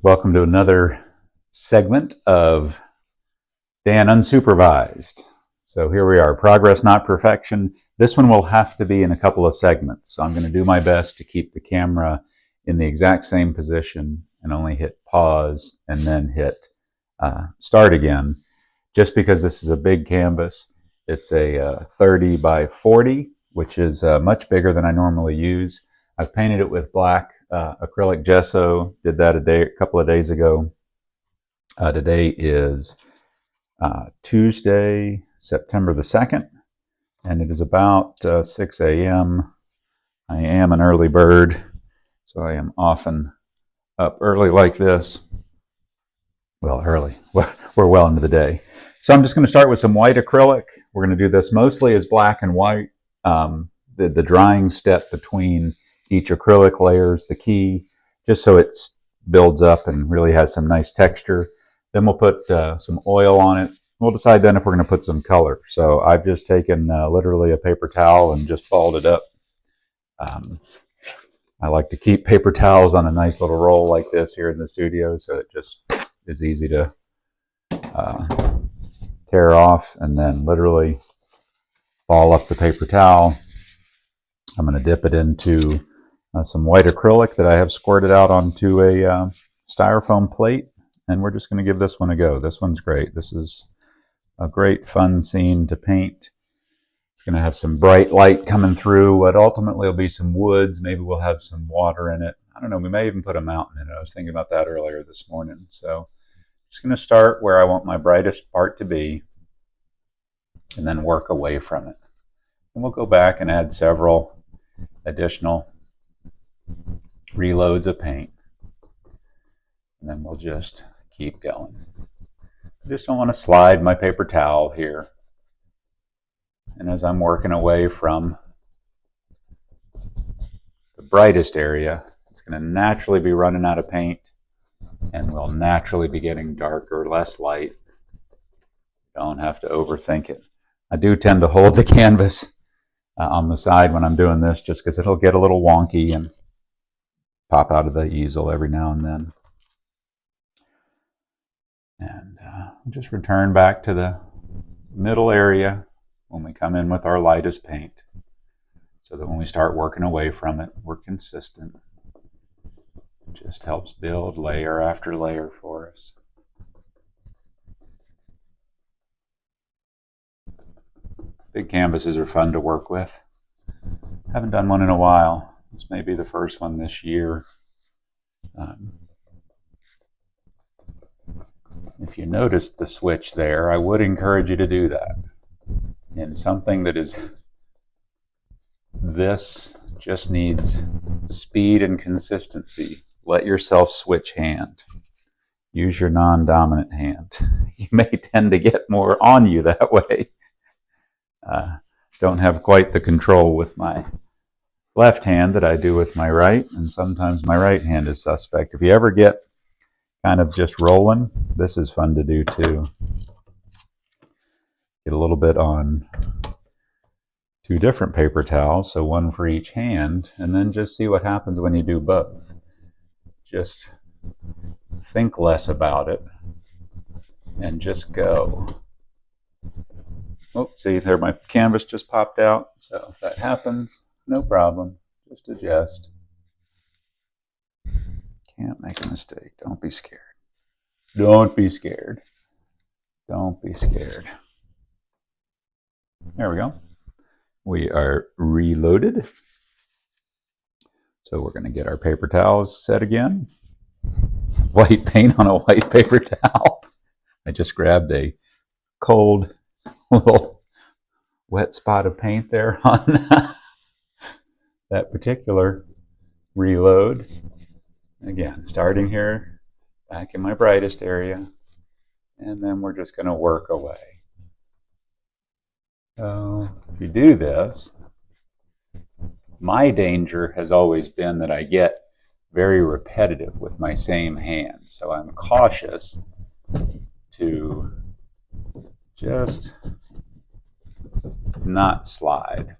Welcome to another segment of Dan Unsupervised. So here we are, progress, not perfection. This one will have to be in a couple of segments. So I'm going to do my best to keep the camera in the exact same position and only hit pause and then hit start again, just because this is a big canvas. It's a 30 by 40, which is much bigger than I normally use. I've painted it with black acrylic gesso. Did that a couple of days ago. Today is Tuesday, September the 2nd, and it is about 6 a.m. I am an early bird, so I am often up early like this. Well, early. We're well into the day. So I'm just going to start with some white acrylic. We're going to do this mostly as black and white. The drying step between each acrylic layer is the key, just so it builds up and really has some nice texture. Then we'll put some oil on it. We'll decide then if we're going to put some color. So I've just taken literally a paper towel and just balled it up. I like to keep paper towels on a nice little roll like this here in the studio, so it just is easy to tear off, and then literally ball up the paper towel. I'm going to dip it into some white acrylic that I have squirted out onto a styrofoam plate, and we're just going to give this one a go. This one's great. This is a great fun scene to paint. It's going to have some bright light coming through what ultimately will be some woods. Maybe we'll have some water in it. I don't know. We may even put a mountain in it. I was thinking about that earlier this morning. So just going to start where I want my brightest part to be and then work away from it. And we'll go back and add several additional reloads of paint. And then we'll just keep going. I just don't want to slide my paper towel here. And as I'm working away from the brightest area, it's going to naturally be running out of paint, and we'll naturally be getting darker, less light. Don't have to overthink it. I do tend to hold the canvas on the side when I'm doing this, just because it'll get a little wonky and pop out of the easel every now and then. And just return back to the middle area when we come in with our lightest paint, so that when we start working away from it, we're consistent. It just helps build layer after layer for us. Big canvases are fun to work with. Haven't done one in a while. This may be the first one this year. If you noticed the switch there, I would encourage you to do that. And something that is this just needs speed and consistency. Let yourself switch hand. Use your non-dominant hand. You may tend to get more on you that way. Don't have quite the control with my left hand that I do with my right, and sometimes my right hand is suspect. If you ever get kind of just rolling, this is fun to do too. Get a little bit on two different paper towels, so one for each hand, and then just see what happens when you do both. Just think less about it and just go. Oh, see there, my canvas just popped out. So if that happens, no problem. Just adjust. Can't make a mistake. Don't be scared. Don't be scared. Don't be scared. There we go. We are reloaded. So we're going to get our paper towels set again. White paint on a white paper towel. I just grabbed a cold little wet spot of paint there on that particular reload. Again, starting here, back in my brightest area, and then we're just going to work away. So if you do this, my danger has always been that I get very repetitive with my same hand. So I'm cautious to just not slide.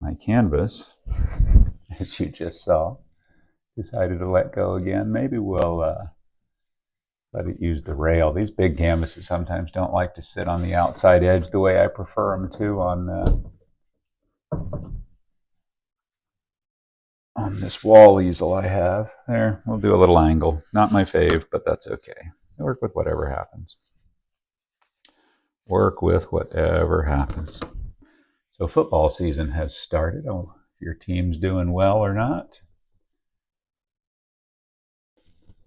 My canvas, as you just saw, decided to let go again. Maybe we'll let it use the rail. These big canvases sometimes don't like to sit on the outside edge the way I prefer them to on this wall easel I have. There, we'll do a little angle. Not my fave, but that's okay. Work with whatever happens. Work with whatever happens. So football season has started. Oh, if your team's doing well or not.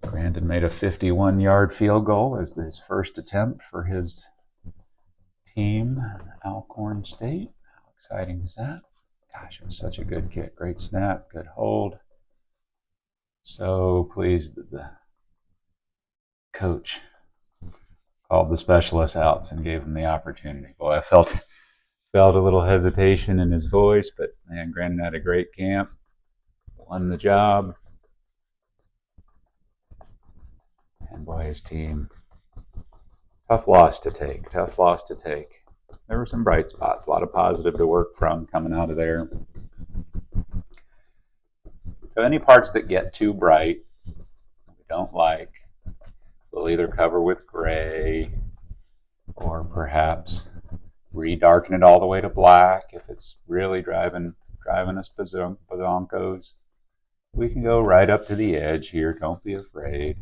Brandon made a 51-yard field goal as his first attempt for his team, Alcorn State. How exciting is that? Gosh, it was such a good kick. Great snap, good hold. So pleased that the coach called the specialists out and gave him the opportunity. Boy, I felt a little hesitation in his voice, but man, Brandon had a great camp, won the job. And boy, his team, tough loss to take. There were some bright spots, a lot of positive to work from coming out of there. So any parts that get too bright, we don't like, we'll either cover with gray or perhaps redarken it all the way to black if it's really driving us bazonkos. We can go right up to the edge here. Don't be afraid.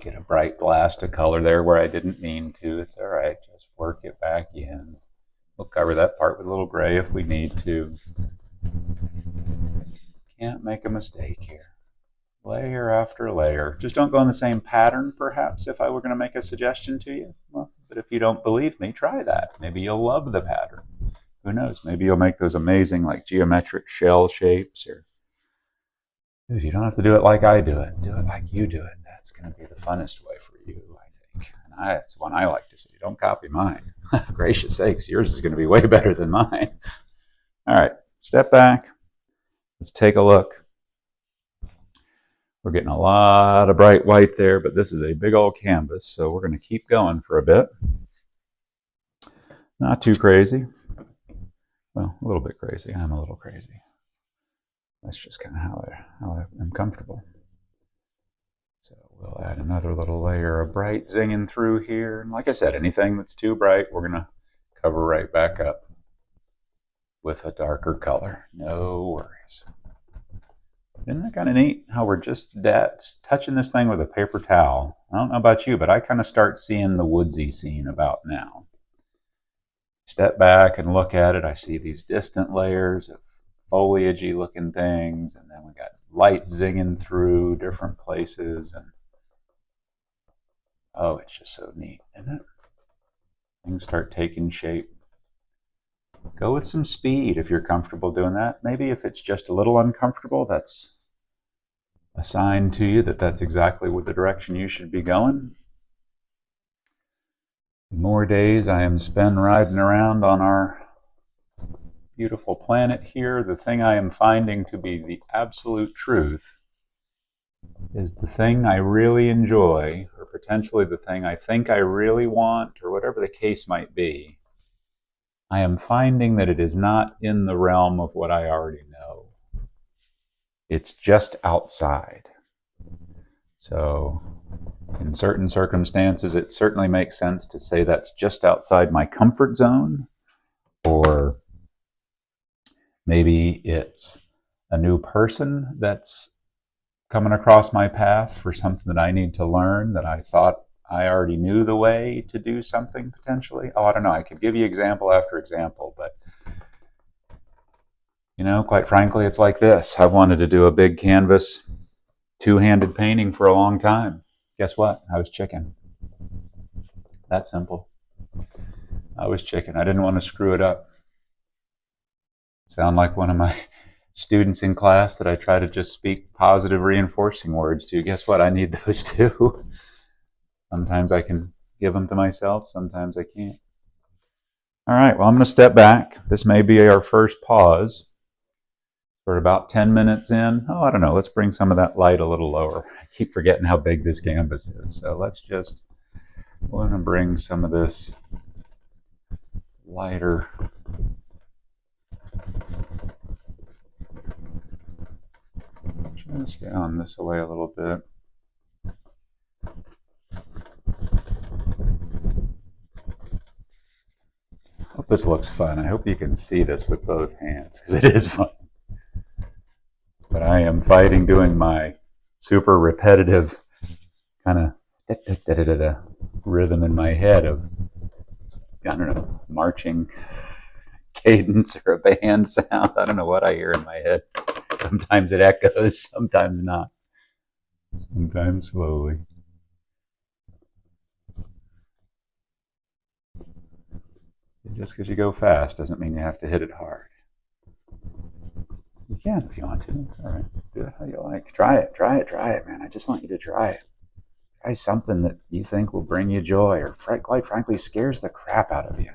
Get a bright blast of color there where I didn't mean to. It's all right. Just work it back in. We'll cover that part with a little gray if we need to. Can't make a mistake here. Layer after layer. Just don't go in the same pattern, perhaps, if I were going to make a suggestion to you. Well, but if you don't believe me, try that. Maybe you'll love the pattern. Who knows? Maybe you'll make those amazing, like, geometric shell shapes. Or you don't have to do it like I do it. Do it like you do it. That's going to be the funnest way for you, I think. And that's one I like to see. Don't copy mine. Gracious sakes, yours is going to be way better than mine. All right, step back. Let's take a look. We're getting a lot of bright white there, but this is a big old canvas, so we're going to keep going for a bit. Not too crazy. Well, a little bit crazy. I'm a little crazy. That's just kind of how I'm comfortable. So we'll add another little layer of bright zinging through here. And like I said, anything that's too bright, we're going to cover right back up with a darker color. No worries. Isn't that kind of neat how we're just touching this thing with a paper towel? I don't know about you, but I kind of start seeing the woodsy scene about now. Step back and look at it. I see these distant layers of foliagey looking things, and then we got light zinging through different places, and oh, it's just so neat, isn't it? Things start taking shape. Go with some speed if you're comfortable doing that. Maybe if it's just a little uncomfortable, that's a sign to you that that's exactly what the direction you should be going. The more days I am spent riding around on our beautiful planet here, the thing I am finding to be the absolute truth is the thing I really enjoy, or potentially the thing I think I really want, or whatever the case might be, I am finding that it is not in the realm of what I already know. It's just outside. So in certain circumstances, it certainly makes sense to say that's just outside my comfort zone, or maybe it's a new person that's coming across my path for something that I need to learn that I thought I already knew the way to do something potentially. Oh, I don't know. I could give you example after example, but quite frankly, it's like this. I've wanted to do a big canvas, two-handed painting for a long time. Guess what? I was chicken. That simple. I was chicken. I didn't want to screw it up. Sound like one of my students in class that I try to just speak positive reinforcing words to. Guess what? I need those too. Sometimes I can give them to myself. Sometimes I can't. All right. Well, I'm going to step back. This may be our first pause. We're about 10 minutes in. Oh, I don't know. Let's bring some of that light a little lower. I keep forgetting how big this canvas is. So let's just want to bring some of this lighter going to stay on this away a little bit. I hope this looks fun. I hope you can see this with both hands, because it is fun. But I am fighting doing my super repetitive kind of rhythm in my head of, I don't know, marching cadence or a band sound. I don't know what I hear in my head. Sometimes it echoes, sometimes not. Sometimes slowly. Just because you go fast doesn't mean you have to hit it hard. You can if you want to. It's all right. Do it how you like. Try it, man. I just want you to try it. Try something that you think will bring you joy or, quite frankly, scares the crap out of you.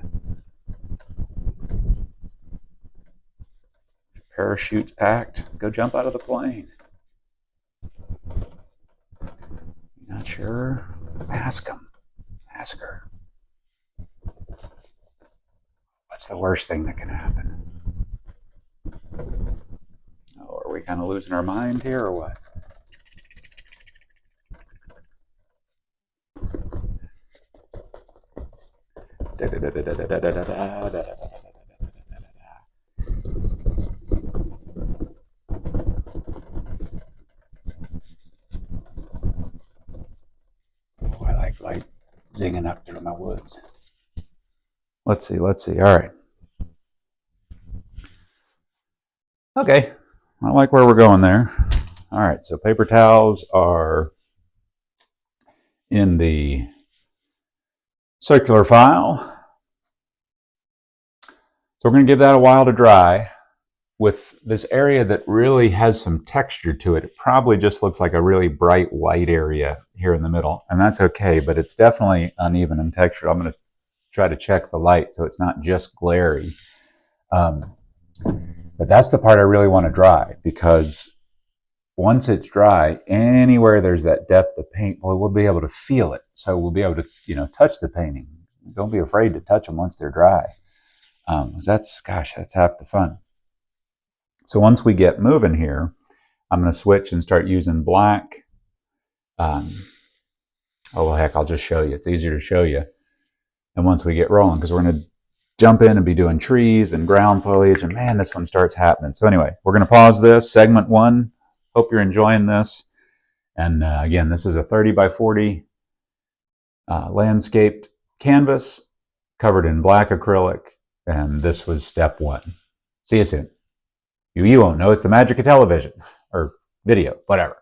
Parachute's packed. Go jump out of the plane. You're not sure? Ask him. Ask her. What's the worst thing that can happen? Oh, are we kind of losing our mind here or what? Oh, I like light zinging up through my woods. Let's see. All right. Okay. I like where we're going there. All right. So paper towels are in the circular file. So we're going to give that a while to dry. With this area that really has some texture to it, it probably just looks like a really bright white area here in the middle. And that's okay, but it's definitely uneven in texture. I'm going to try to check the light so it's not just glary. But that's the part I really want to dry, because once it's dry, anywhere there's that depth of paint, well, we'll be able to feel it. So we'll be able to, touch the painting. Don't be afraid to touch them once they're dry. That's half the fun. So once we get moving here, I'm going to switch and start using black. Oh, well, heck, I'll just show you. It's easier to show you. And once we get rolling, because we're going to jump in and be doing trees and ground foliage, and man, this one starts happening. So anyway, we're going to pause this, segment 1. Hope you're enjoying this. And again, this is a 30 by 40 landscaped canvas covered in black acrylic. And this was step 1. See you soon. You won't know. It's the magic of television or video, whatever.